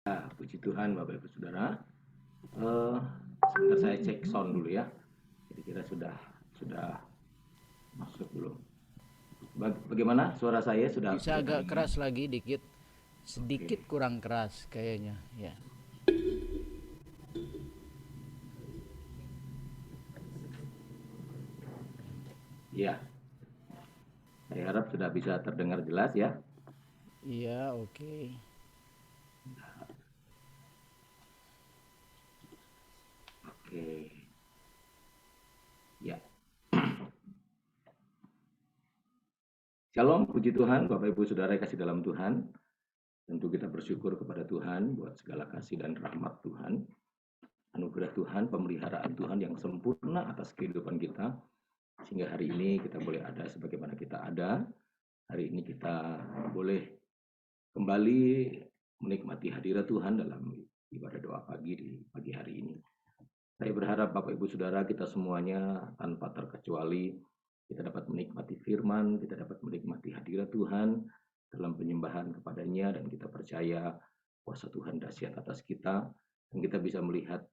Ya, puji Tuhan Bapak Ibu Saudara. Sebentar saya cek sound dulu ya. Kira-kira sudah masuk belum? Bagaimana suara saya sudah? Bisa agak keras lagi dikit, sedikit kurang keras kayaknya ya. Ya, saya harap sudah bisa terdengar jelas ya. Iya, oke. Oke. Ya. Shalom, puji Tuhan, Bapak Ibu Saudara yang kasih dalam Tuhan. Tentu kita bersyukur kepada Tuhan buat segala kasih dan rahmat Tuhan. Anugerah Tuhan, pemeliharaan Tuhan yang sempurna atas kehidupan kita. Sehingga hari ini kita boleh ada sebagaimana kita ada. Hari ini kita boleh kembali menikmati hadirat Tuhan dalam ibadah doa pagi di pagi hari ini. Saya berharap Bapak Ibu Saudara kita semuanya tanpa terkecuali kita dapat menikmati firman, kita dapat menikmati hadirat Tuhan dalam penyembahan kepadanya, dan kita percaya kuasa Tuhan dahsyat atas kita, dan kita bisa melihat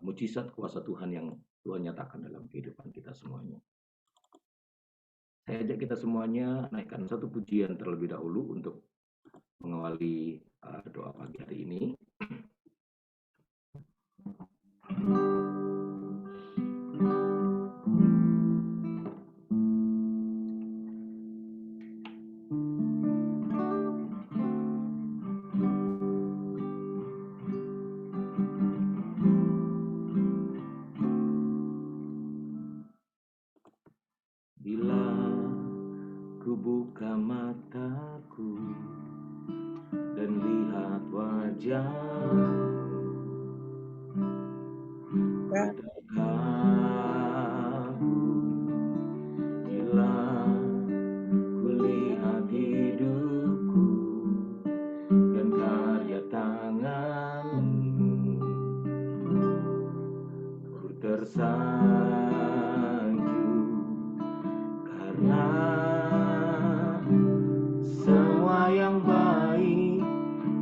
mujizat kuasa Tuhan yang Tuhan nyatakan dalam kehidupan kita semuanya. Saya ajak kita semuanya naikkan satu pujian terlebih dahulu untuk mengawali doa pagi hari ini. Bila ku buka mataku dan lihat wajahmu, terkagum bila ku lihat hidupku dan karya tanganmu, ku tersanjung karena semua yang baik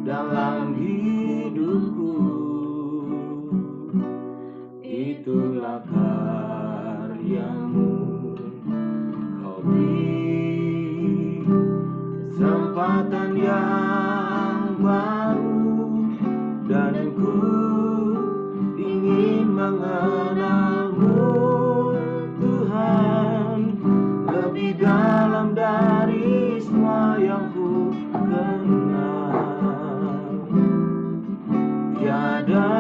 dalam hidupku itulah karyamu. Kau beri kesempatan yang baru dan ku ingin mengenalmu Tuhan lebih dalam dari semua yang ku kenal. Tiada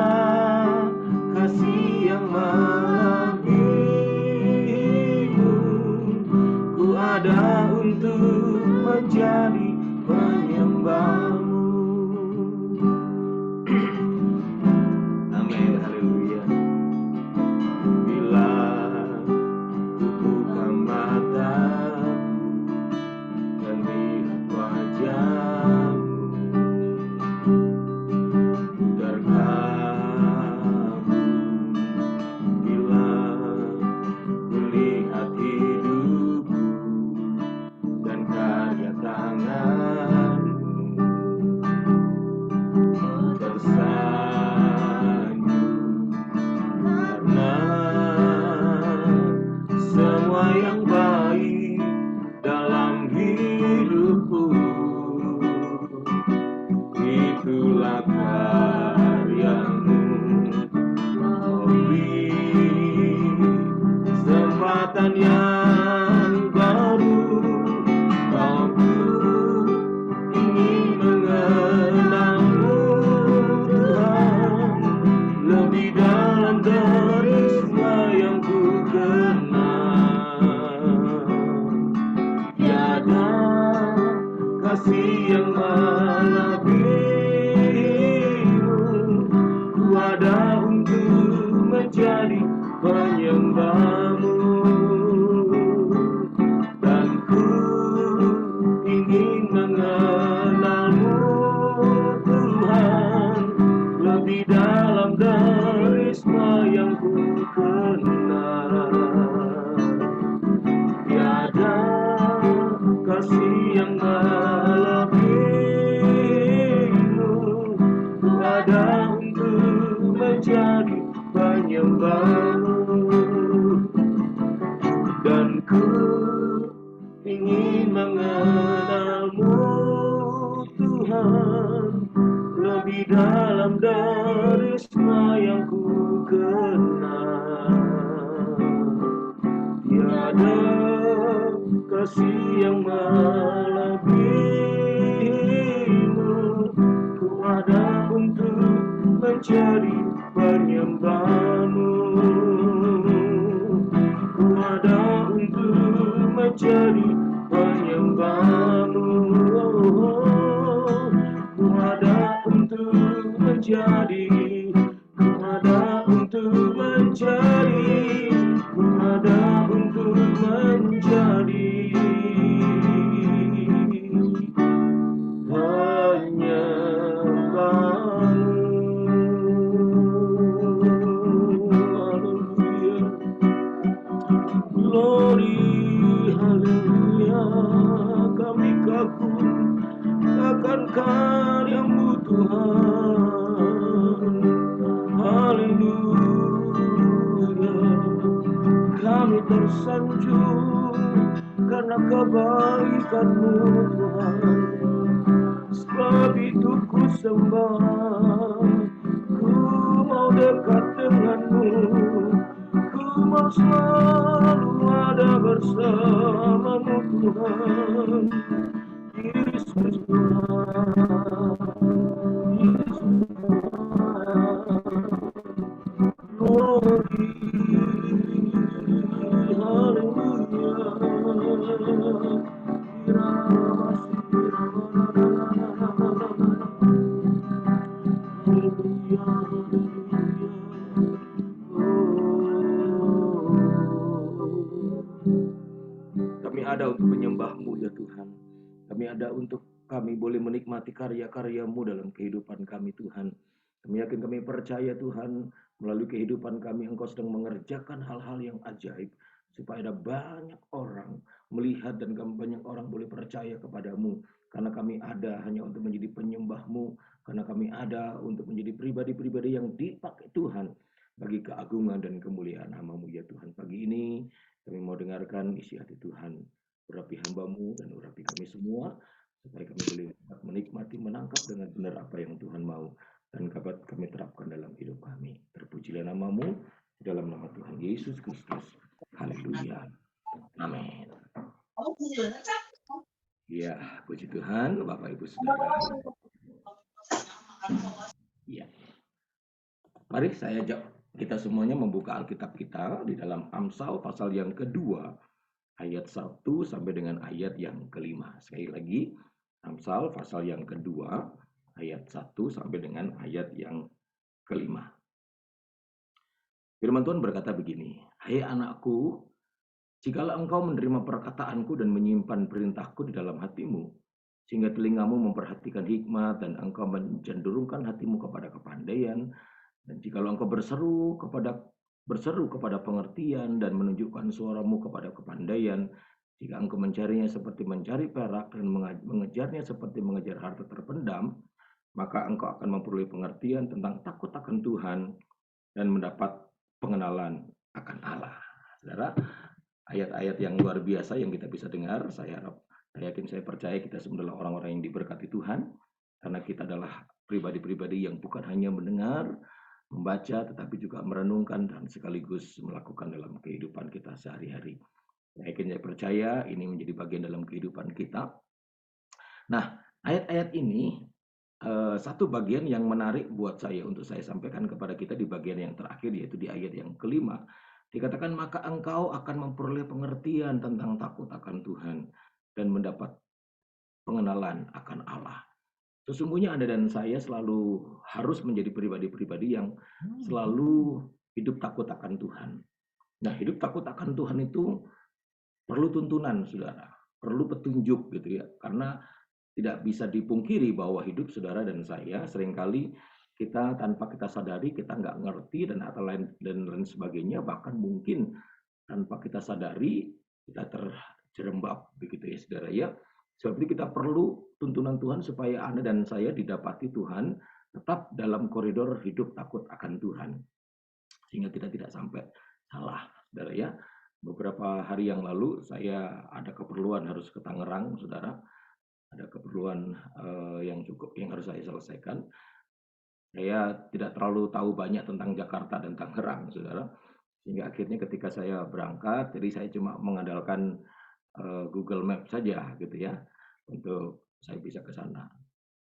kasih yang melebihimu, ku ada untuk menjadi penyembahmu. Amin, haleluya. Bila ku buka mataku dan lihat wajahmu, terkagum bila ku lihat hidupku dan karya tanganmu, tersanjung karena semua yang baik dalam hidupku itulah karyamu. Kau beri kesempatan yang baru, kau ingin mengenalmu Tuhan lebih dalam dari semua yang ku kenal. Tiada kasih yang melebihimu, ku ada untuk menjadi penyembahmu, dan ku ingin mengenalmu Tuhan lebih dalam dari semua yang ku kenal. Tiada kasih yang melebihimu, menyembahmu, dan ku ingin mengenalmu Tuhan, lebih dalam dari semua yang ku kenal. Tiada kasih yang melebihimu, ku ada untuk menjadi penyembahmu, ku ada untuk menjadi penyembahmu, ku ada untuk menjadi, ku ada untuk menjadi, ku ada untuk menjadi penyembahmu. Glory, haleluya, kami kagum akan karya-Mu Tuhan. Haleluya, kami tersanjung karena kebaikan-Mu Tuhan. Sebab itu ku sembah, ku mau dekat dengan-Mu, ku mau selalu ada bersama-Mu Tuhan. Yesus Tuhan, Yesus Tuhan, glory, haleluya, kami ada untuk menyembah-Mu ya Tuhan. Kami ada untuk kami boleh menikmati karya-karya-Mu dalam kehidupan kami Tuhan. Kami yakin, kami percaya Tuhan, melalui kehidupan kami Engkau sedang mengerjakan hal-hal yang ajaib, supaya ada banyak orang melihat dan banyak orang boleh percaya kepadamu. Karena kami ada hanya untuk menjadi penyembah-Mu, karena kami ada untuk menjadi pribadi-pribadi yang dipakai Tuhan bagi keagungan dan kemuliaan nama-Mu ya Tuhan. Pagi ini kami mau dengarkan isi hati Tuhan. Urapi hamba-Mu dan urapi kami semua, supaya kami boleh menikmati, menangkap dengan benar apa yang Tuhan mau, dan dapat kami terapkan dalam hidup kami. Terpujilah nama-Mu, dalam nama Tuhan Yesus Kristus. Haleluya. Amin. Ya, puji Tuhan, Bapak Ibu Saudara. Ya. Mari kita semuanya membuka Alkitab kita di dalam Amsal pasal yang kedua, ayat 1 sampai dengan ayat yang kelima. Sekali lagi, Amsal pasal yang kedua, ayat 1 sampai dengan ayat yang kelima. Firman Tuhan berkata begini, "Hai anakku, jikalau engkau menerima perkataanku dan menyimpan perintahku di dalam hatimu, sehingga telingamu memperhatikan hikmat dan engkau mencenderungkan hatimu kepada kepandaian, dan jikalau engkau berseru kepada pengertian dan menunjukkan suaramu kepada kepandaian, jika engkau mencarinya seperti mencari perak dan mengejarnya seperti mengejar harta terpendam, maka engkau akan memperoleh pengertian tentang takut akan Tuhan dan mendapat pengenalan akan Allah." Saudara, ayat-ayat yang luar biasa yang kita bisa dengar. Saya yakin, saya percaya kita semua adalah orang-orang yang diberkati Tuhan, karena kita adalah pribadi-pribadi yang bukan hanya mendengar, membaca, tetapi juga merenungkan dan sekaligus melakukan dalam kehidupan kita sehari-hari. Saya yakin, saya percaya ini menjadi bagian dalam kehidupan kita. Nah, ayat-ayat ini satu bagian yang menarik buat saya untuk saya sampaikan kepada kita di bagian yang terakhir, yaitu di ayat yang kelima. Dikatakan, maka engkau akan memperoleh pengertian tentang takut akan Tuhan dan mendapat pengenalan akan Allah. Sesungguhnya Anda dan saya selalu harus menjadi pribadi-pribadi yang selalu hidup takut akan Tuhan. Nah, hidup takut akan Tuhan itu perlu tuntunan, saudara. Perlu petunjuk gitu ya. Karena tidak bisa dipungkiri bahwa hidup saudara dan saya seringkali kita tanpa kita sadari, kita nggak ngerti dan lain sebagainya, bahkan mungkin tanpa kita sadari kita terjerembab begitu ya saudara ya. Sebab itu kita perlu tuntunan Tuhan supaya Anda dan saya didapati Tuhan tetap dalam koridor hidup takut akan Tuhan. sehingga kita tidak sampai salah, saudara ya. Beberapa hari yang lalu saya ada keperluan harus ke Tangerang, saudara. Ada keperluan yang harus saya selesaikan. Saya tidak terlalu tahu banyak tentang Jakarta dan Tangerang, saudara. Sehingga akhirnya ketika saya berangkat, jadi saya cuma mengandalkan Google Maps saja gitu ya untuk saya bisa ke sana.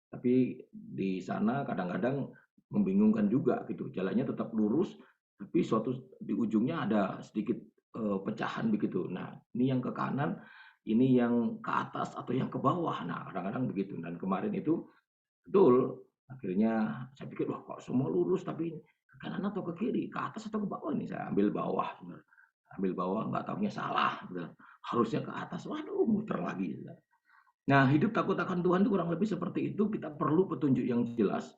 Tapi di sana kadang-kadang membingungkan juga gitu. Jalannya tetap lurus, tapi di ujungnya ada sedikit pecahan begitu. Nah, ini yang ke kanan, ini yang ke atas atau yang ke bawah. Nah, kadang-kadang begitu. Dan kemarin itu betul, akhirnya saya pikir, wah kok semua lurus, tapi ke kanan atau ke kiri, ke atas atau ke bawah, ini saya ambil bawah. Ambil bawah, nggak tahunya salah. Harusnya ke atas, waduh muter lagi. Nah, hidup takut akan Tuhan itu kurang lebih seperti itu. Kita perlu petunjuk yang jelas.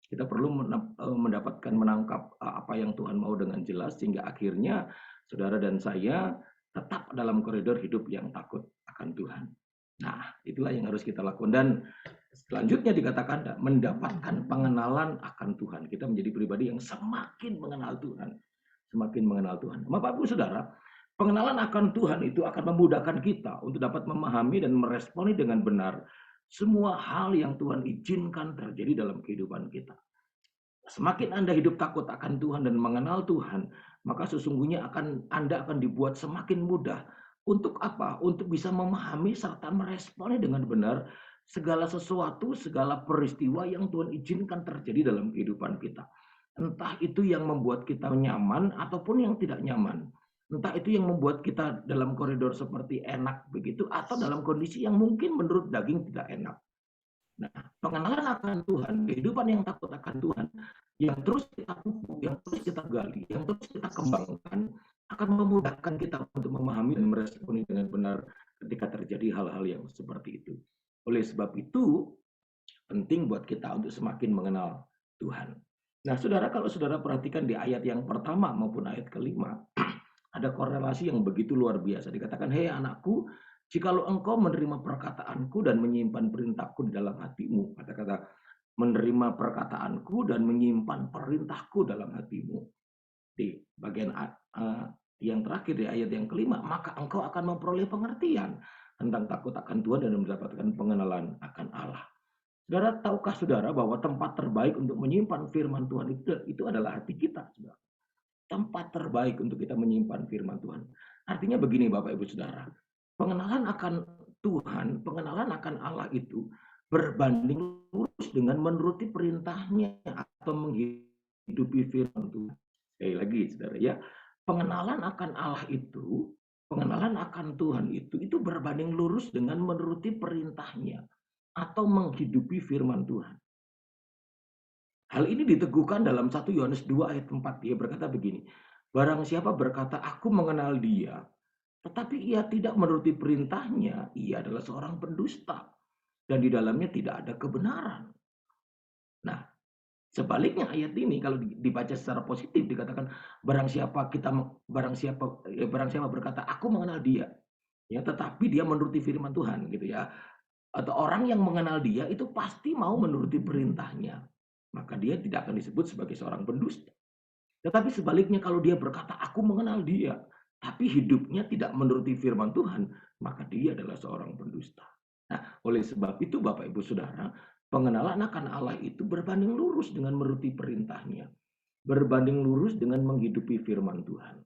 Kita perlu mendapatkan menangkap apa yang Tuhan mau dengan jelas, sehingga akhirnya saudara dan saya tetap dalam koridor hidup yang takut akan Tuhan. Nah, itulah yang harus kita lakukan. Dan selanjutnya dikatakan mendapatkan pengenalan akan Tuhan. Kita menjadi pribadi yang semakin mengenal Tuhan. Semakin mengenal Tuhan. Bapak Ibu Saudara, pengenalan akan Tuhan itu akan memudahkan kita untuk dapat memahami dan meresponi dengan benar semua hal yang Tuhan izinkan terjadi dalam kehidupan kita. Semakin Anda hidup takut akan Tuhan dan mengenal Tuhan, maka sesungguhnya Anda akan dibuat semakin mudah. Untuk apa? Untuk bisa memahami serta meresponi dengan benar segala sesuatu, segala peristiwa yang Tuhan izinkan terjadi dalam kehidupan kita. Entah itu yang membuat kita nyaman ataupun yang tidak nyaman. Entah itu yang membuat kita dalam koridor seperti enak begitu, atau dalam kondisi yang mungkin menurut daging tidak enak. Nah, pengenalan akan Tuhan, kehidupan yang takut akan Tuhan, yang terus kita pupuk, yang terus kita gali, yang terus kita kembangkan, akan memudahkan kita untuk memahami dan meresponi dengan benar ketika terjadi hal-hal yang seperti itu. Oleh sebab itu, penting buat kita untuk semakin mengenal Tuhan. Nah, saudara, kalau saudara perhatikan di ayat yang pertama maupun ayat kelima, ada korelasi yang begitu luar biasa. Dikatakan, hei anakku, jikalau engkau menerima perkataanku dan menyimpan perintahku di dalam hatimu. Kata-kata menerima perkataanku dan menyimpan perintahku dalam hatimu. Di bagian yang terakhir di ayat yang kelima, maka engkau akan memperoleh pengertian tentang takut akan Tuhan dan mendapatkan pengenalan akan Allah. Saudara, tahukah saudara bahwa tempat terbaik untuk menyimpan firman Tuhan itu adalah hati kita, saudara. Tempat terbaik untuk kita menyimpan firman Tuhan. Artinya begini Bapak Ibu Saudara, pengenalan akan Tuhan, pengenalan akan Allah itu berbanding lurus dengan menuruti perintahnya atau menghidupi firman Tuhan. Sekali lagi saudara ya, pengenalan akan Allah itu, pengenalan akan Tuhan itu berbanding lurus dengan menuruti perintahnya atau menghidupi firman Tuhan. Hal ini diteguhkan dalam 1 Yohanes 2 ayat 4. Dia berkata begini, barang siapa berkata, aku mengenal dia, tetapi ia tidak menuruti perintahnya, ia adalah seorang pendusta. Dan di dalamnya tidak ada kebenaran. Nah, sebaliknya ayat ini kalau dibaca secara positif dikatakan barang siapa berkata aku mengenal dia, ya tetapi dia menuruti firman Tuhan gitu ya. Atau orang yang mengenal dia itu pasti mau menuruti perintahnya. Maka dia tidak akan disebut sebagai seorang pendusta. Tetapi sebaliknya kalau dia berkata, aku mengenal dia, tapi hidupnya tidak menuruti firman Tuhan, maka dia adalah seorang pendusta. Nah, oleh sebab itu Bapak Ibu Saudara, pengenalan akan Allah itu berbanding lurus dengan menuruti perintahnya. Berbanding lurus dengan menghidupi firman Tuhan.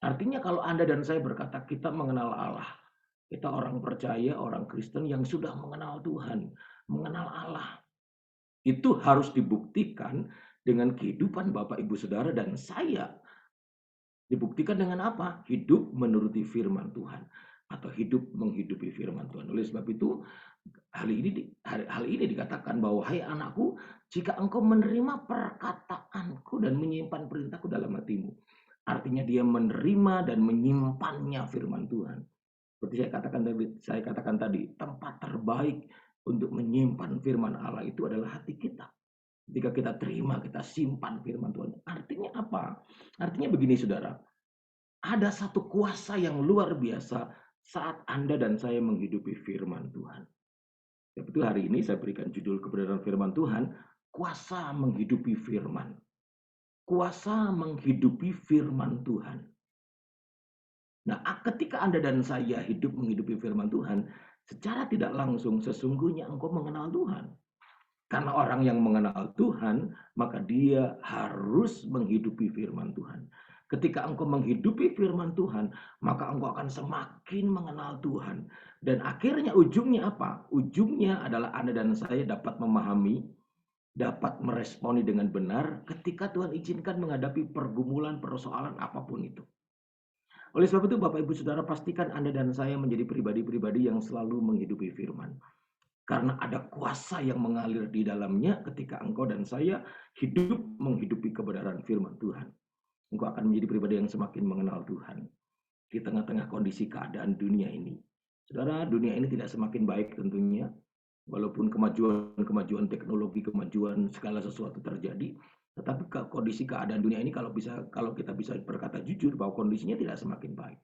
Artinya kalau Anda dan saya berkata kita mengenal Allah, kita orang percaya, orang Kristen yang sudah mengenal Tuhan, mengenal Allah. Itu harus dibuktikan dengan kehidupan Bapak, Ibu, Saudara, dan saya. Dibuktikan dengan apa? Hidup menuruti firman Tuhan. Atau hidup menghidupi firman Tuhan. Oleh sebab itu, hal ini dikatakan bahwa, hai anakku, jika engkau menerima perkataanku dan menyimpan perintahku dalam hatimu. Artinya dia menerima dan menyimpannya firman Tuhan. Seperti saya katakan tadi, tempat terbaik untuk menyimpan firman Allah itu adalah hati kita. Ketika kita terima, kita simpan firman Tuhan. Artinya apa? Artinya begini saudara, ada satu kuasa yang luar biasa saat Anda dan saya menghidupi firman Tuhan. Sebab hari ini saya berikan judul kebenaran firman Tuhan, kuasa menghidupi firman. kuasa menghidupi firman Tuhan. Nah, ketika Anda dan saya hidup menghidupi firman Tuhan, secara tidak langsung sesungguhnya engkau mengenal Tuhan. Karena orang yang mengenal Tuhan, maka dia harus menghidupi firman Tuhan. Ketika engkau menghidupi firman Tuhan, maka engkau akan semakin mengenal Tuhan. Dan akhirnya ujungnya apa? Ujungnya adalah Anda dan saya dapat memahami, dapat meresponi dengan benar ketika Tuhan izinkan menghadapi pergumulan, persoalan apapun itu. Oleh sebab itu Bapak Ibu Saudara, pastikan Anda dan saya menjadi pribadi-pribadi yang selalu menghidupi firman. Karena ada kuasa yang mengalir di dalamnya ketika engkau dan saya hidup menghidupi kebenaran firman Tuhan. Engkau akan menjadi pribadi yang semakin mengenal Tuhan di tengah-tengah kondisi keadaan dunia ini. Saudara, dunia ini tidak semakin baik tentunya. Walaupun kemajuan teknologi, kemajuan segala sesuatu terjadi, tetapi kondisi keadaan dunia ini kalau kita bisa berkata jujur bahwa kondisinya tidak semakin baik.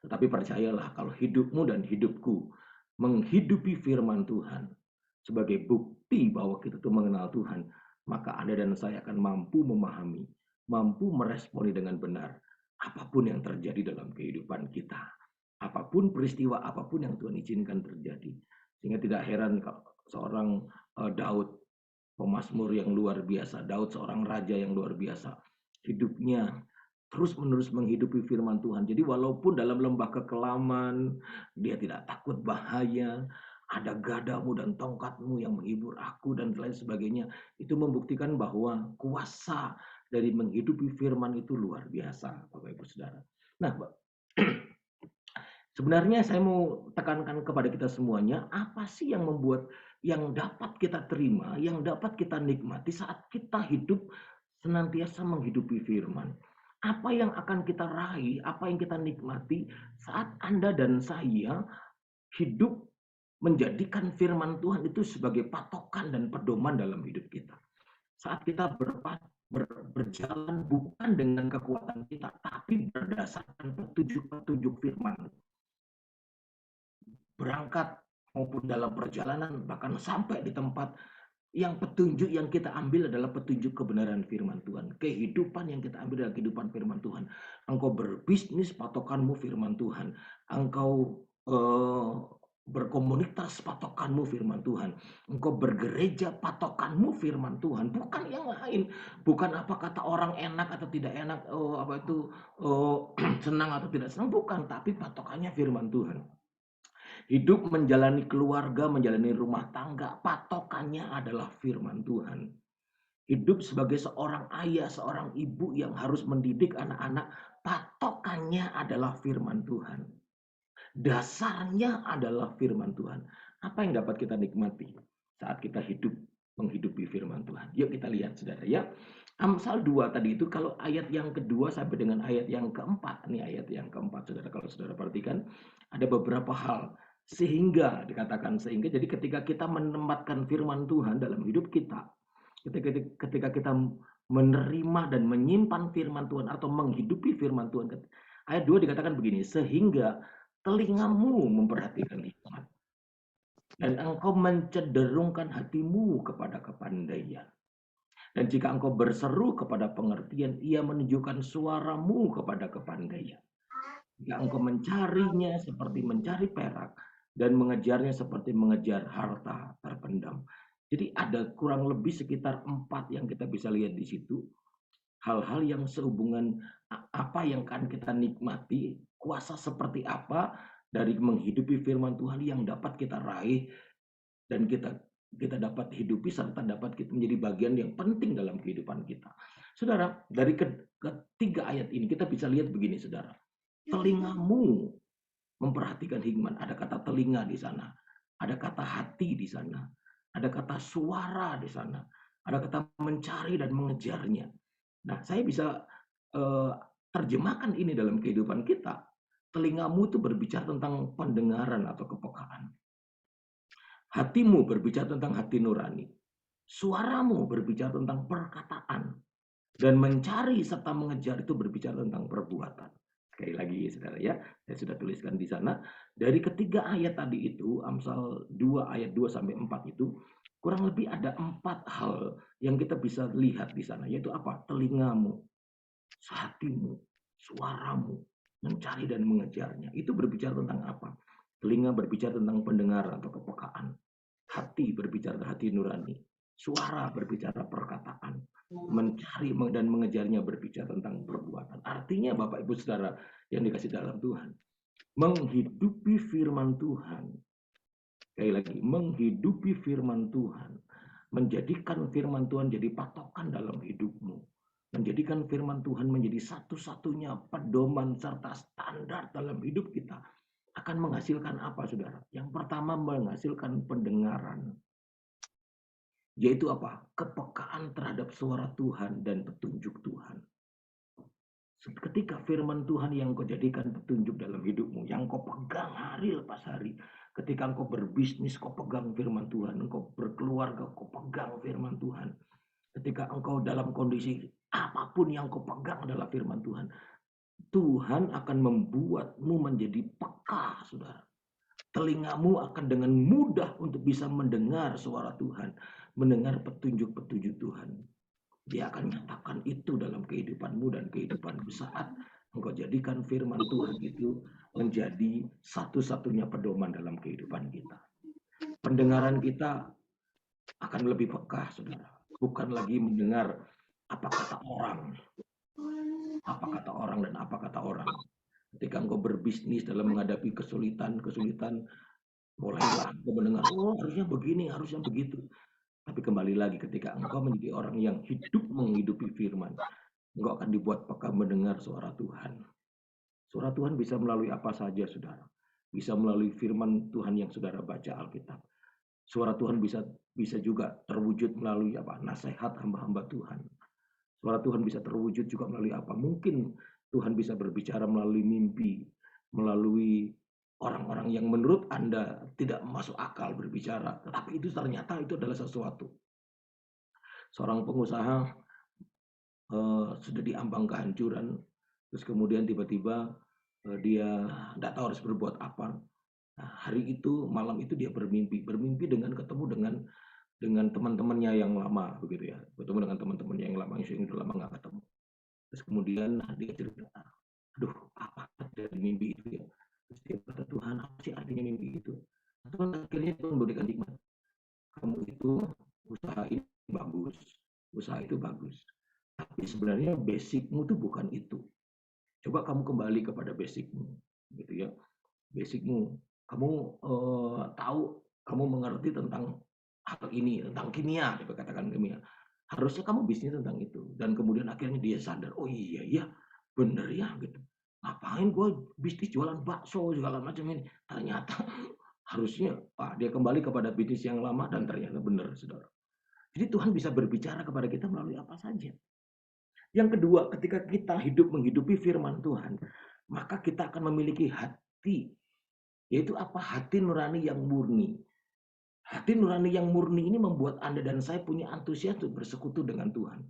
Tetapi percayalah kalau hidupmu dan hidupku menghidupi firman Tuhan sebagai bukti bahwa kita itu mengenal Tuhan, maka Anda dan saya akan mampu memahami, mampu meresponi dengan benar apapun yang terjadi dalam kehidupan kita. Apapun peristiwa, apapun yang Tuhan izinkan terjadi. Sehingga tidak heran kalau seorang Daud, pemazmur yang luar biasa, Daud seorang raja yang luar biasa, hidupnya terus-menerus menghidupi firman Tuhan. Jadi walaupun dalam lembah kekelaman, dia tidak takut bahaya, ada gadamu dan tongkatmu yang menghibur aku dan lain sebagainya. Itu membuktikan bahwa kuasa dari menghidupi firman itu luar biasa, Bapak Ibu Saudara. Nah, sebenarnya saya mau tekankan kepada kita semuanya, apa sih yang membuat, yang dapat kita terima, yang dapat kita nikmati saat kita hidup senantiasa menghidupi firman. Apa yang akan kita raih, apa yang kita nikmati saat Anda dan saya hidup menjadikan firman Tuhan itu sebagai patokan dan pedoman dalam hidup kita. Saat kita berjalan bukan dengan kekuatan kita, tapi berdasarkan petunjuk-petunjuk firman. Berangkat maupun dalam perjalanan, bahkan sampai di tempat, yang petunjuk yang kita ambil adalah petunjuk kebenaran firman Tuhan. Kehidupan yang kita ambil adalah kehidupan firman Tuhan. Engkau berbisnis, patokanmu firman Tuhan. Engkau berkomunitas, patokanmu firman Tuhan. Engkau bergereja, patokanmu firman Tuhan. Bukan yang lain. Bukan apa kata orang enak atau tidak enak, senang atau tidak senang. Bukan, tapi patokannya firman Tuhan. Hidup menjalani keluarga, menjalani rumah tangga, patokannya adalah firman Tuhan. Hidup sebagai seorang ayah, seorang ibu yang harus mendidik anak-anak, patokannya adalah firman Tuhan. Dasarnya adalah firman Tuhan. Apa yang dapat kita nikmati saat kita hidup menghidupi firman Tuhan? Yuk kita lihat saudara ya. Amsal 2 tadi itu kalau ayat yang kedua sampai dengan ayat yang keempat. Ini ayat yang keempat saudara, kalau saudara perhatikan ada beberapa hal. Sehingga dikatakan sehingga, jadi ketika kita menempatkan firman Tuhan dalam hidup kita, ketika kita menerima dan menyimpan firman Tuhan atau menghidupi firman Tuhan, ayat 2 dikatakan begini, sehingga telingamu memperhatikan hikmat dan engkau mencederungkan hatimu kepada kepandaian. Dan jika engkau berseru kepada pengertian, ia menunjukkan suaramu kepada kepandaian. Jika engkau mencarinya seperti mencari perak dan mengejarnya seperti mengejar harta terpendam. Jadi ada kurang lebih sekitar 4 yang kita bisa lihat di situ. Hal-hal yang sehubungan apa yang akan kita nikmati, kuasa seperti apa dari menghidupi firman Tuhan yang dapat kita raih dan kita dapat hidupi serta dapat kita menjadi bagian yang penting dalam kehidupan kita. Saudara, dari ketiga ayat ini kita bisa lihat begini saudara. Telingamu memperhatikan hikmat. Ada kata telinga di sana. Ada kata hati di sana. Ada kata suara di sana. Ada kata mencari dan mengejarnya. Nah, saya bisa terjemahkan ini dalam kehidupan kita. Telingamu itu berbicara tentang pendengaran atau kepekaan. Hatimu berbicara tentang hati nurani. Suaramu berbicara tentang perkataan. Dan mencari serta mengejar itu berbicara tentang perbuatan. Sekali lagi saudara ya, saya sudah tuliskan di sana. Dari ketiga ayat tadi itu, Amsal 2 ayat 2 sampai 4 itu, Kurang lebih ada 4 hal yang kita bisa lihat di sana, yaitu apa? Telingamu, hatimu, suaramu, mencari dan mengejarnya. Itu berbicara tentang apa? Telinga berbicara tentang pendengaran atau kepekaan. Hati berbicara hati nurani. Suara berbicara perkataan. Mencari dan mengejarnya berbicara tentang perbuatan. Artinya Bapak Ibu Saudara yang dikasih dalam Tuhan, menghidupi firman Tuhan. Sekali lagi, menghidupi firman Tuhan. Menjadikan firman Tuhan jadi patokan dalam hidupmu. Menjadikan firman Tuhan menjadi satu-satunya pedoman serta standar dalam hidup kita. Akan menghasilkan apa, saudara? Yang pertama, menghasilkan pendengaran. Yaitu apa? Kepekaan terhadap suara Tuhan dan petunjuk Tuhan. Ketika firman Tuhan yang kau jadikan petunjuk dalam hidupmu, yang kau pegang hari lepas hari. Ketika engkau berbisnis, kau pegang firman Tuhan. Engkau berkeluarga, kau pegang firman Tuhan. Ketika engkau dalam kondisi apapun yang kau pegang adalah firman Tuhan. Tuhan akan membuatmu menjadi peka, saudara. Telingamu akan dengan mudah untuk bisa mendengar suara Tuhan. Mendengar petunjuk-petunjuk Tuhan. Dia akan nyatakan itu dalam kehidupanmu dan kehidupanmu saat engkau jadikan firman Tuhan itu menjadi satu-satunya pedoman dalam kehidupan kita. Pendengaran kita akan lebih peka, saudara. Bukan lagi mendengar apa kata orang. Apa kata orang dan apa kata orang. Ketika engkau berbisnis dalam menghadapi kesulitan, mulailah engkau mendengar, oh harusnya begini, harusnya begitu. Tapi kembali lagi ketika engkau menjadi orang yang hidup menghidupi firman, engkau akan dibuat peka mendengar suara Tuhan. Suara Tuhan bisa melalui apa saja, saudara. Bisa melalui firman Tuhan yang saudara baca Alkitab. Suara Tuhan bisa juga terwujud melalui apa? Nasihat hamba-hamba Tuhan. Suara Tuhan bisa terwujud juga melalui apa? Mungkin Tuhan bisa berbicara melalui mimpi, melalui orang-orang yang menurut Anda tidak masuk akal berbicara, tetapi itu ternyata itu adalah sesuatu. Seorang pengusaha sudah diambang kehancuran, terus kemudian tiba-tiba dia tidak tahu harus berbuat apa. Nah, hari itu, malam itu dia bermimpi dengan ketemu dengan teman-temannya yang lama, begitu ya, bertemu dengan teman-temannya yang lama, yang sudah lama nggak ketemu. Terus kemudian dia cerita, aduh apa dari mimpi itu ya. Terus dia kata, Tuhan apa sih artinya mimpi itu? Tuhan akhirnya Tuhan berikan hikmat. Kamu itu usaha ini bagus, usaha itu bagus. Tapi sebenarnya basicmu itu bukan itu. Coba kamu kembali kepada basicmu, gitu ya. Basicmu, kamu tahu, kamu mengerti tentang hal ini, tentang kimia, katakan kimia. Harusnya kamu bisnis tentang itu. Dan kemudian akhirnya dia sadar, oh iya ya, bener ya gitu. Ngapain gue bisnis jualan bakso segala macam ini. Ternyata harusnya dia kembali kepada bisnis yang lama dan ternyata benar, saudara. Jadi Tuhan bisa berbicara kepada kita melalui apa saja. Yang kedua, ketika kita hidup menghidupi firman Tuhan, maka kita akan memiliki hati. Yaitu apa? Hati nurani yang murni. Hati nurani yang murni ini membuat Anda dan saya punya antusias untuk bersekutu dengan Tuhan.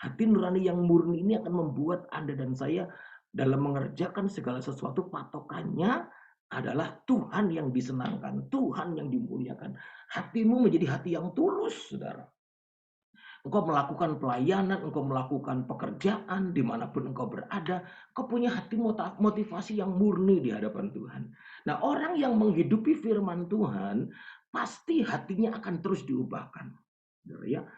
Hati nurani yang murni ini akan membuat Anda dan saya dalam mengerjakan segala sesuatu patokannya adalah Tuhan yang disenangkan, Tuhan yang dimuliakan. Hatimu menjadi hati yang tulus, saudara. Engkau melakukan pelayanan, engkau melakukan pekerjaan dimanapun engkau berada, engkau punya hati motivasi yang murni di hadapan Tuhan. Nah, orang yang menghidupi firman Tuhan, pasti hatinya akan terus diubahkan. Ya,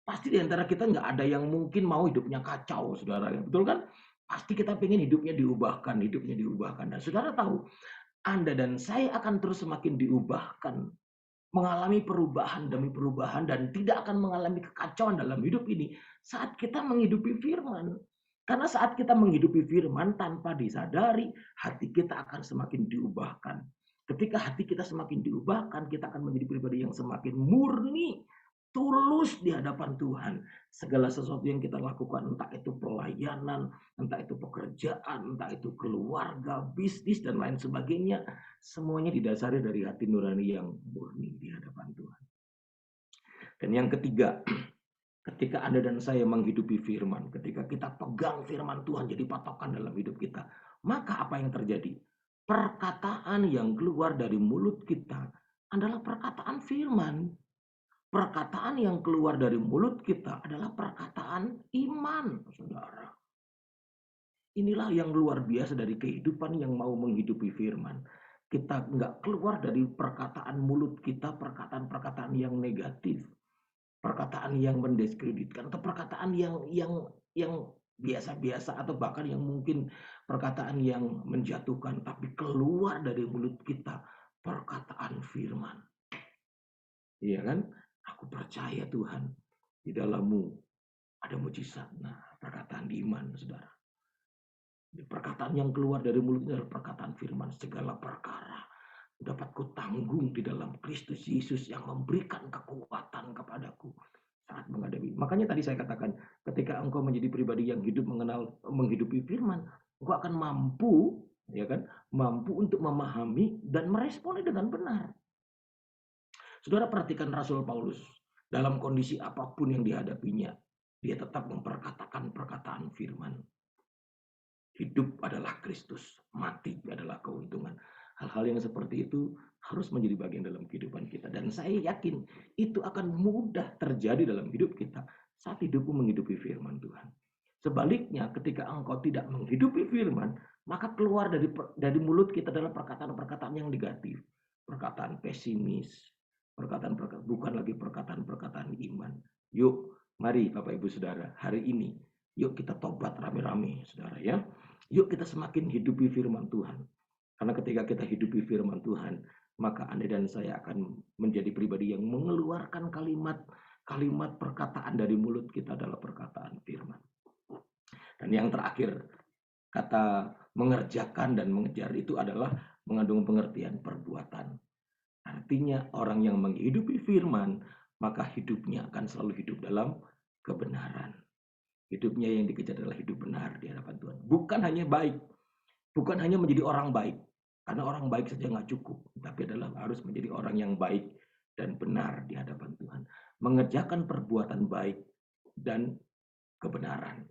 pasti di antara kita nggak ada yang mungkin mau hidupnya kacau, saudara. Betul kan? Pasti kita pengen hidupnya diubahkan, hidupnya diubahkan. Dan saudara tahu, Anda dan saya akan terus semakin diubahkan, mengalami perubahan demi perubahan dan tidak akan mengalami kekacauan dalam hidup ini saat kita menghidupi firman. Karena saat kita menghidupi firman tanpa disadari, hati kita akan semakin diubahkan. Ketika hati kita semakin diubahkan, kita akan menjadi pribadi yang semakin murni, tulus di hadapan Tuhan. Segala sesuatu yang kita lakukan, entah itu pelayanan, entah itu pekerjaan, entah itu keluarga, bisnis, dan lain sebagainya, semuanya didasari dari hati nurani yang murni di hadapan Tuhan. Dan yang ketiga, ketika Anda dan saya menghidupi firman, ketika kita pegang firman Tuhan jadi patokan dalam hidup kita, maka apa yang terjadi? Perkataan yang keluar dari mulut kita adalah perkataan firman. perkataan yang keluar dari mulut kita adalah perkataan iman, saudara. Inilah yang luar biasa dari kehidupan yang mau menghidupi firman. Kita nggak keluar dari perkataan mulut kita, perkataan-perkataan yang negatif, perkataan yang mendiskreditkan, atau perkataan yang biasa-biasa, atau bahkan yang mungkin perkataan yang menjatuhkan, tapi keluar dari mulut kita perkataan firman. Iya kan? Aku percaya Tuhan, di dalammu ada mujizat. Nah, perkataan iman, saudara. Perkataan yang keluar dari mulutnya adalah perkataan firman. Segala perkara dapat kutanggung di dalam Kristus Yesus yang memberikan kekuatan kepadaku saat menghadapi. Makanya tadi saya katakan, ketika engkau menjadi pribadi yang hidup menghidupi firman, engkau akan mampu, ya kan, mampu untuk memahami dan meresponnya dengan benar. Saudara, perhatikan Rasul Paulus dalam kondisi apapun yang dihadapinya, dia tetap memperkatakan perkataan firman. Hidup adalah Kristus, mati adalah keuntungan. Hal-hal yang seperti itu harus menjadi bagian dalam kehidupan kita. Dan saya yakin itu akan mudah terjadi dalam hidup kita saat hidupmu menghidupi firman Tuhan. Sebaliknya, ketika engkau tidak menghidupi firman, maka keluar dari mulut kita adalah perkataan-perkataan yang negatif. Perkataan pesimis, bukan lagi perkataan-perkataan iman. Yuk, mari Bapak Ibu Saudara, hari ini, yuk kita tobat rame-rame, saudara ya. Yuk kita semakin hidupi firman Tuhan. Karena ketika kita hidupi firman Tuhan, maka Anda dan saya akan menjadi pribadi yang mengeluarkan kalimat perkataan dari mulut kita adalah perkataan firman. Dan yang terakhir, kata mengerjakan dan mengejar itu adalah mengandung pengertian perbuatan. Artinya orang yang menghidupi firman, maka hidupnya akan selalu hidup dalam kebenaran. Hidupnya yang dikejar adalah hidup benar di hadapan Tuhan. Bukan hanya baik. Bukan hanya menjadi orang baik. Karena orang baik saja nggak cukup. Tapi adalah harus menjadi orang yang baik dan benar di hadapan Tuhan. Mengerjakan perbuatan baik dan kebenaran.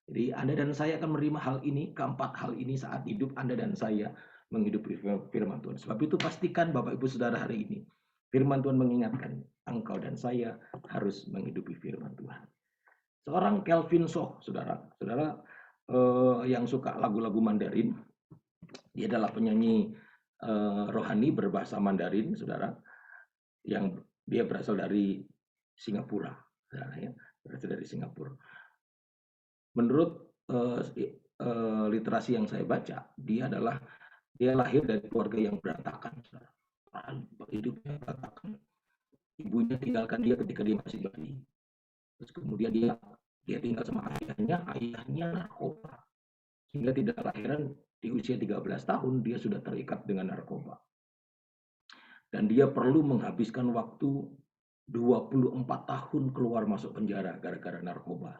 Jadi Anda dan saya akan menerima hal ini, keempat hal ini saat hidup Anda dan saya menghidupi firman Tuhan. Sebab itu pastikan Bapak Ibu Saudara hari ini, firman Tuhan mengingatkan engkau dan saya harus menghidupi firman Tuhan. Seorang Kelvin Shaw, saudara yang suka lagu-lagu Mandarin, dia adalah penyanyi rohani berbahasa Mandarin, saudara, yang dia berasal dari Singapura, saudara, ya, berasal dari Singapura. Menurut literasi yang saya baca, dia lahir dari keluarga yang berantakan, saudara. Hidupnya berantakan. Ibunya tinggalkan dia ketika dia masih bayi. Terus kemudian dia tinggal sama ayahnya narkoba. Sehingga tidak heran di usia 13 tahun dia sudah terikat dengan narkoba. Dan dia perlu menghabiskan waktu 24 tahun keluar masuk penjara gara-gara narkoba.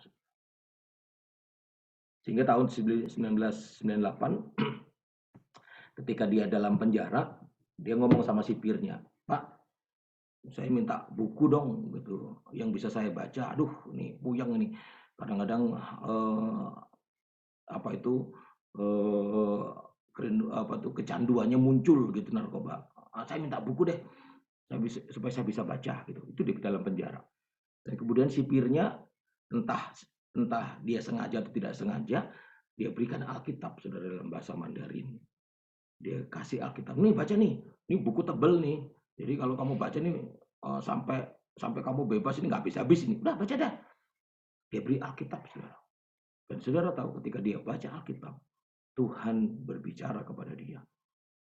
Sehingga tahun 1998 ketika dia dalam penjara, dia ngomong sama sipirnya, "Pak, saya minta buku dong gitu yang bisa saya baca. Aduh, ini puyeng ini. Kadang-kadang kecanduannya muncul gitu narkoba. Saya minta buku deh supaya saya bisa baca gitu." Itu di dalam penjara. Dan kemudian sipirnya entah dia sengaja atau tidak sengaja, dia berikan Alkitab, saudara, dalam bahasa Mandarin. Dia kasih Alkitab, nih baca nih, ini buku tebel nih. Jadi kalau kamu baca nih sampai kamu bebas, ini nggak habis-habis ini. Udah baca dah. Dia beri Alkitab, saudara. Dan saudara tahu ketika dia baca Alkitab, Tuhan berbicara kepada dia.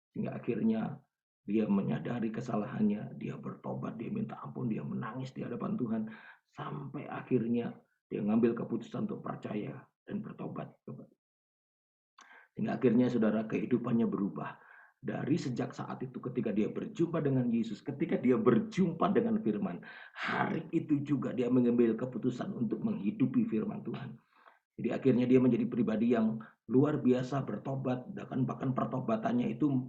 Sehingga akhirnya dia menyadari kesalahannya, dia bertobat, dia minta ampun, dia menangis di hadapan Tuhan. Sampai akhirnya dia mengambil keputusan untuk percaya dan bertobat. Sehingga akhirnya saudara kehidupannya berubah. Dari sejak saat itu ketika dia berjumpa dengan Yesus, ketika dia berjumpa dengan firman, hari itu juga dia mengambil keputusan untuk menghidupi firman Tuhan. Jadi akhirnya dia menjadi pribadi yang luar biasa bertobat, bahkan pertobatannya itu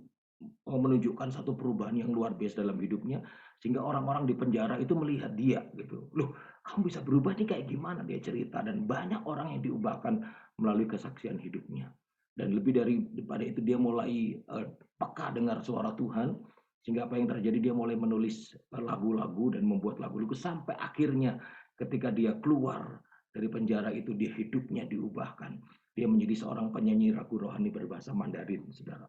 menunjukkan satu perubahan yang luar biasa dalam hidupnya, sehingga orang-orang di penjara itu melihat dia gitu. Loh, kamu bisa berubah nih kayak gimana? Dia cerita, dan banyak orang yang diubahkan melalui kesaksian hidupnya. Dan lebih daripada itu dia mulai peka dengar suara Tuhan, Sehingga apa yang terjadi, dia mulai menulis lagu-lagu dan membuat lagu-lagu sampai akhirnya ketika dia keluar dari penjara itu, dia hidupnya diubahkan. Dia menjadi seorang penyanyi lagu rohani berbahasa Mandarin, saudara.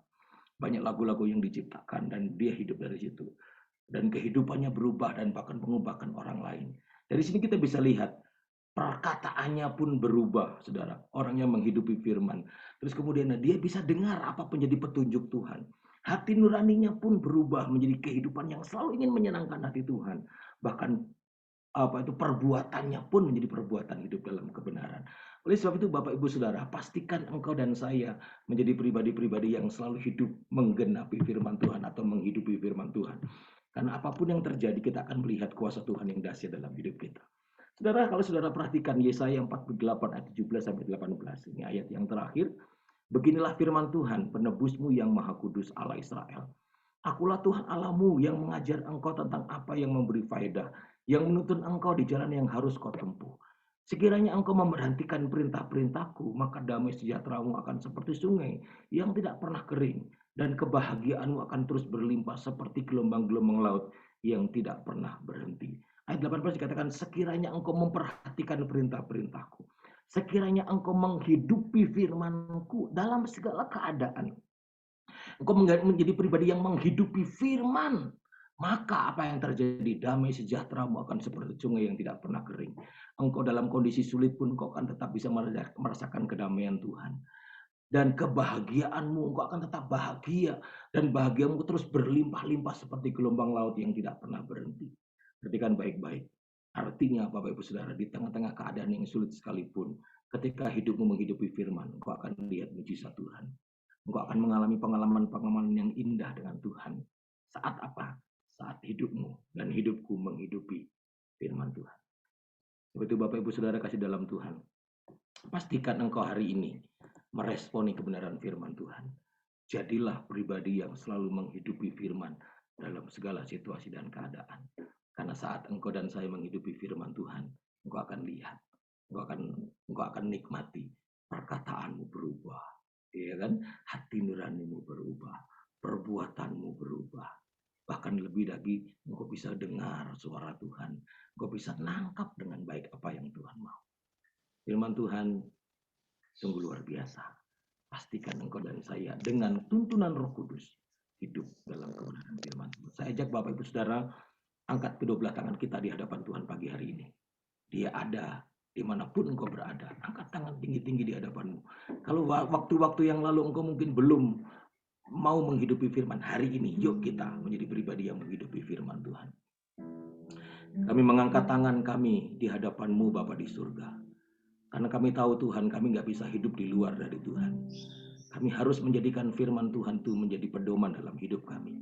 Banyak lagu-lagu yang diciptakan dan dia hidup dari situ. Dan kehidupannya berubah dan bahkan mengubahkan orang lain. Dari sini kita bisa lihat perkataannya pun berubah, saudara. Orang yang menghidupi firman. Terus kemudian dia bisa dengar apa menjadi petunjuk Tuhan. Hati nuraninya pun berubah menjadi kehidupan yang selalu ingin menyenangkan hati Tuhan. Bahkan perbuatannya pun menjadi perbuatan hidup dalam kebenaran. Oleh sebab itu Bapak Ibu Saudara, pastikan engkau dan saya menjadi pribadi-pribadi yang selalu hidup menggenapi firman Tuhan atau menghidupi firman Tuhan. Karena apapun yang terjadi, kita akan melihat kuasa Tuhan yang dahsyat dalam hidup kita. Saudara, kalau saudara perhatikan Yesaya 48 ayat 17 sampai 18, ini ayat yang terakhir. Beginilah firman Tuhan, penebusmu yang maha kudus Allah Israel. Akulah Tuhan Allahmu yang mengajar engkau tentang apa yang memberi faedah, yang menuntun engkau di jalan yang harus kau tempuh. Sekiranya engkau memperhatikan perintah-perintahku, maka damai sejahteramu akan seperti sungai yang tidak pernah kering, dan kebahagiaanmu akan terus berlimpah seperti gelombang-gelombang laut yang tidak pernah berhenti. Ayat 18 dikatakan, sekiranya engkau memperhatikan perintah-perintahku, sekiranya engkau menghidupi firman-Ku dalam segala keadaan, engkau menjadi pribadi yang menghidupi firman, maka apa yang terjadi? Damai sejahteramu akan seperti sungai yang tidak pernah kering. Engkau dalam kondisi sulit pun engkau akan tetap bisa merasakan kedamaian Tuhan. Dan kebahagiaanmu, engkau akan tetap bahagia. Dan bahagiamu terus berlimpah-limpah seperti gelombang laut yang tidak pernah berhenti. Perhatikan baik-baik. Artinya Bapak Ibu Saudara, di tengah-tengah keadaan yang sulit sekalipun, ketika hidupmu menghidupi firman, engkau akan lihat mujizat Tuhan. Engkau akan mengalami pengalaman-pengalaman yang indah dengan Tuhan. Saat apa? Saat hidupmu dan hidupku menghidupi firman Tuhan. Seperti Bapak Ibu Saudara kasih dalam Tuhan, pastikan engkau hari ini meresponi kebenaran firman Tuhan. Jadilah pribadi yang selalu menghidupi firman dalam segala situasi dan keadaan. Karena saat engkau dan saya menghidupi firman Tuhan, engkau akan lihat, engkau akan nikmati, perkataanmu berubah, ya kan? Hati nuranimu berubah, perbuatanmu berubah. Bahkan lebih lagi, engkau bisa dengar suara Tuhan, engkau bisa nangkap dengan baik apa yang Tuhan mau. Firman Tuhan sungguh luar biasa. Pastikan engkau dan saya dengan tuntunan Roh Kudus hidup dalam kebenaran firman Tuhan. Saya ajak Bapak Ibu Saudara, angkat kedua belah tangan kita di hadapan Tuhan pagi hari ini. Dia ada dimanapun engkau berada. Angkat tangan tinggi-tinggi di hadapanmu. Kalau waktu-waktu yang lalu engkau mungkin belum mau menghidupi firman, hari ini yuk kita menjadi pribadi yang menghidupi firman Tuhan. Kami mengangkat tangan kami di hadapan-Mu Bapa di surga. Karena kami tahu Tuhan, kami nggak bisa hidup di luar dari Tuhan. Kami harus menjadikan firman Tuhan itu menjadi pedoman dalam hidup kami.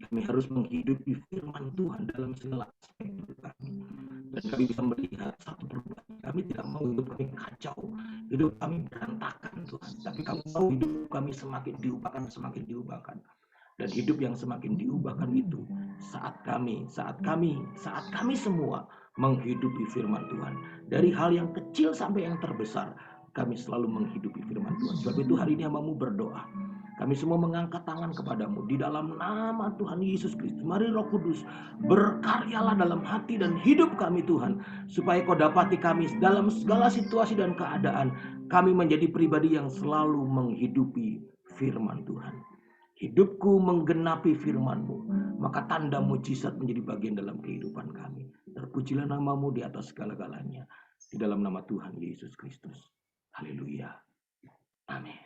Kami harus menghidupi firman Tuhan dalam segala aspek hidup kami. Dan kami bisa melihat satu perubahan. Kami tidak mau hidup kami kacau. Hidup kami berantakan Tuhan. Tapi kami mau hidup kami semakin diubahkan. Dan hidup yang semakin diubahkan itu saat kami semua menghidupi firman Tuhan. Dari hal yang kecil sampai yang terbesar, kami selalu menghidupi firman Tuhan. Sebab itu hari ini hamba-Mu berdoa. Kami semua mengangkat tangan kepadamu di dalam nama Tuhan Yesus Kristus. Mari Roh Kudus berkaryalah dalam hati dan hidup kami Tuhan. Supaya Kau dapati kami dalam segala situasi dan keadaan. Kami menjadi pribadi yang selalu menghidupi firman Tuhan. Hidupku menggenapi firman-Mu, maka tanda mujizat menjadi bagian dalam kehidupan kami. Terpujilah nama-Mu di atas segala-galanya. Di dalam nama Tuhan Yesus Kristus. Haleluya. Amin.